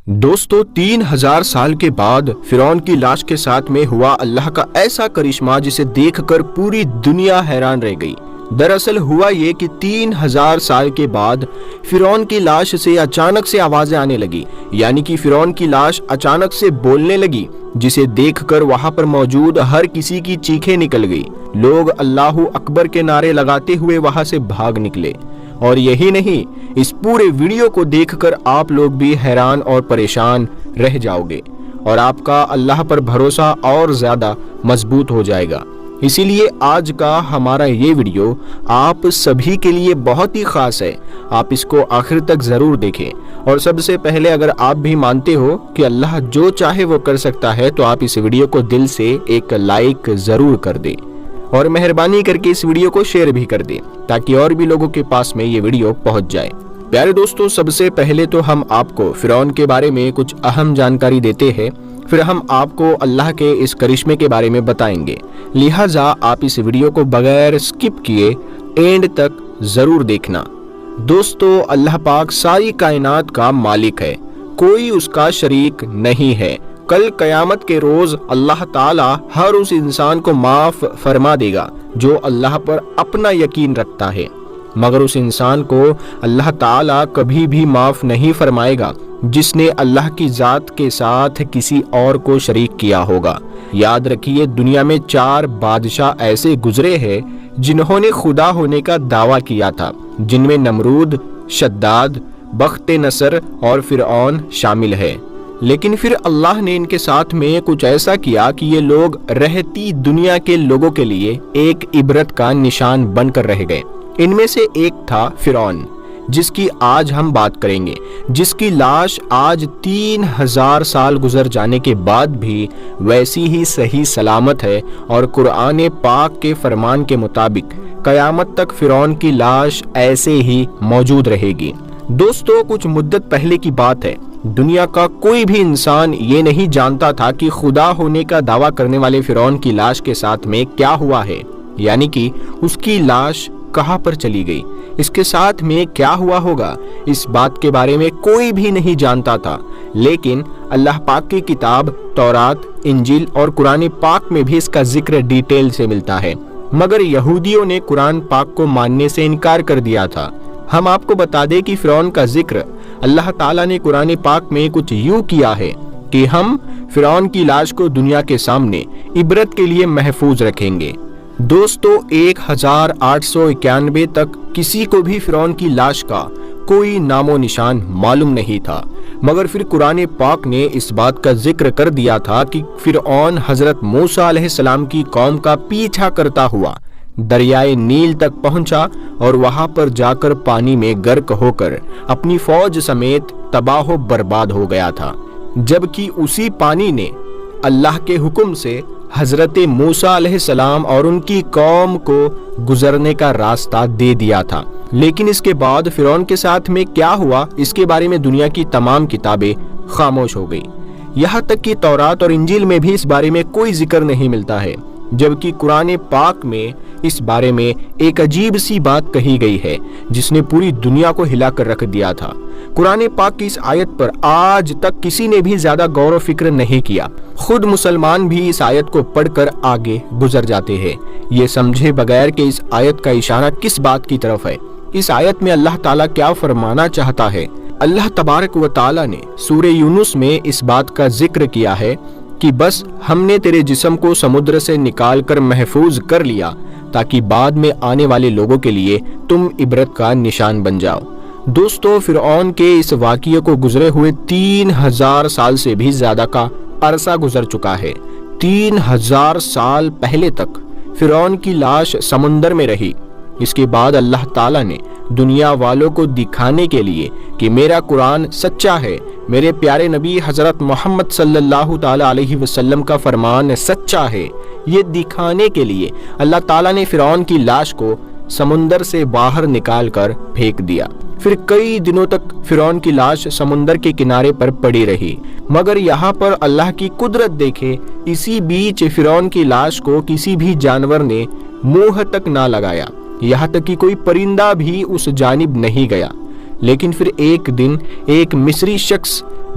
دوستو 3000 سال کے بعد فرعون کی لاش کے ساتھ میں ہوا اللہ کا ایسا کرشمہ جسے دیکھ کر پوری دنیا حیران رہ گئی۔ دراصل ہوا یہ کہ 3000 سال کے بعد فرعون کی لاش سے اچانک سے آوازیں آنے لگی، یعنی کہ فرعون کی لاش اچانک سے بولنے لگی، جسے دیکھ کر وہاں پر موجود ہر کسی کی چیخیں نکل گئی۔ لوگ اللہ اکبر کے نعرے لگاتے ہوئے وہاں سے بھاگ نکلے۔ اور یہی نہیں، اس پورے ویڈیو کو دیکھ کر آپ لوگ بھی حیران اور پریشان رہ جاؤ گے، اور آپ کا اللہ پر بھروسہ اور زیادہ مضبوط ہو جائے گا۔ اسی لیے آج کا ہمارا یہ ویڈیو آپ سبھی کے لیے بہت ہی خاص ہے، آپ اس کو آخر تک ضرور دیکھیں۔ اور سب سے پہلے اگر آپ بھی مانتے ہو کہ اللہ جو چاہے وہ کر سکتا ہے، تو آپ اس ویڈیو کو دل سے ایک لائک ضرور کر دیں، اور مہربانی کر کے اس ویڈیو کو شیئر بھی کر دیں تاکہ اور بھی لوگوں کے پاس میں یہ ویڈیو پہنچ جائے۔ پیارے دوستو، سب سے پہلے تو ہم آپ کو فرعون کے بارے میں کچھ اہم جانکاری دیتے ہیں، پھر ہم آپ کو اللہ کے اس کرشمے کے بارے میں بتائیں گے، لہٰذا آپ اس ویڈیو کو بغیر سکپ کیے اینڈ تک ضرور دیکھنا۔ دوستو، اللہ پاک ساری کائنات کا مالک ہے، کوئی اس کا شریک نہیں ہے۔ کل قیامت کے روز اللہ تعالی ہر اس انسان کو معاف فرما دے گا جو اللہ پر اپنا یقین رکھتا ہے، مگر اس انسان کو اللہ تعالی کبھی بھی معاف نہیں فرمائے گا جس نے اللہ کی ذات کے ساتھ کسی اور کو شریک کیا ہوگا۔ یاد رکھیے، دنیا میں 4 بادشاہ ایسے گزرے ہیں جنہوں نے خدا ہونے کا دعویٰ کیا تھا، جن میں نمرود، شداد، بخت نصر اور فرعون شامل ہے۔ لیکن پھر اللہ نے ان کے ساتھ میں کچھ ایسا کیا کہ یہ لوگ رہتی دنیا کے لوگوں کے لیے ایک عبرت کا نشان بن کر رہ گئے۔ ان میں سے ایک تھا فرعون، جس کی آج ہم بات کریں گے، جس کی لاش آج 3000 سال گزر جانے کے بعد بھی ویسی ہی صحیح سلامت ہے، اور قرآن پاک کے فرمان کے مطابق قیامت تک فرعون کی لاش ایسے ہی موجود رہے گی۔ دوستو، کچھ مدت پہلے کی بات ہے، دنیا کا کوئی بھی انسان یہ نہیں جانتا تھا کہ خدا ہونے کا دعویٰ کرنے والے فرعون کی لاش کے ساتھ میں کیا ہوا ہے، یعنی کہ اس کی لاش کہاں پر چلی گئی، اس کے ساتھ میں کیا ہوا ہوگا، اس بات کے بارے میں کوئی بھی نہیں جانتا تھا۔ لیکن اللہ پاک کی کتاب تورات، انجیل اور قرآن پاک میں بھی اس کا ذکر ڈیٹیل سے ملتا ہے، مگر یہودیوں نے قرآن پاک کو ماننے سے انکار کر دیا تھا۔ ہم آپ کو بتا دیں کہ فرعون کا ذکر اللہ تعالیٰ نے قرآن پاک میں کچھ یوں کیا ہے کہ ہم فرعون کی لاش کو دنیا کے سامنے عبرت کے لیے محفوظ رکھیں گے۔ دوستو، 1891 تک کسی کو بھی فرعون کی لاش کا کوئی نام و نشان معلوم نہیں تھا، مگر پھر قرآن پاک نے اس بات کا ذکر کر دیا تھا کہ فرعون حضرت موسیٰ علیہ السلام کی قوم کا پیچھا کرتا ہوا دریائے نیل تک پہنچا، اور وہاں پر جا کر پانی میں غرق ہو کر اپنی فوج سمیت تباہ و برباد ہو گیا تھا، جبکہ اسی پانی نے اللہ کے حکم سے حضرت موسیٰ علیہ السلام اور ان کی قوم کو گزرنے کا راستہ دے دیا تھا۔ لیکن اس کے بعد فرعون کے ساتھ میں کیا ہوا، اس کے بارے میں دنیا کی تمام کتابیں خاموش ہو گئی، یہاں تک کہ تورات اور انجیل میں بھی اس بارے میں کوئی ذکر نہیں ملتا ہے، جبکہ قرآن پاک میں اس بارے میں ایک عجیب سی بات کہی گئی ہے جس نے پوری دنیا کو ہلا کر رکھ دیا تھا۔ قرآن پاک کی اس آیت پر آج تک کسی نے بھی زیادہ غور و فکر نہیں کیا، خود مسلمان بھی اس آیت کو پڑھ کر آگے گزر جاتے ہیں، یہ سمجھے بغیر کہ اس آیت کا اشارہ کس بات کی طرف ہے۔ اس آیت میں اللہ تعالیٰ کیا فرمانا چاہتا ہے؟ اللہ تبارک و تعالیٰ نے سورہ یونس میں اس بات کا ذکر کیا ہے کہ بس ہم نے تیرے جسم کو سمندر سے نکال کر محفوظ کر لیا تاکہ بعد میں آنے والے لوگوں کے لیے تم عبرت کا نشان بن جاؤ۔ دوستو، فرعون کے اس واقعے کو گزرے ہوئے 3000 سال سے بھی زیادہ کا عرصہ گزر چکا ہے۔ 3000 سال پہلے تک فرعون کی لاش سمندر میں رہی۔ اس کے بعد اللہ تعالیٰ نے دنیا والوں کو دکھانے کے لیے کہ میرا قرآن سچا ہے، میرے پیارے نبی حضرت محمد صلی اللہ تعالی علیہ وسلم کا فرمان سچا ہے، یہ دکھانے کے لیے اللہ تعالیٰ نے فرعون کی لاش کو سمندر سے باہر نکال کر پھینک دیا۔ پھر کئی دنوں تک فرعون کی لاش سمندر کے کنارے پر پڑی رہی، مگر یہاں پر اللہ کی قدرت دیکھے، اسی بیچ فرعون کی لاش کو کسی بھی جانور نے منہ تک نہ لگایا، یہاں تک کہ کوئی پرندہ بھی اس جانب نہیں گیا۔ لیکن پھر ایک دن ایک مصری شخص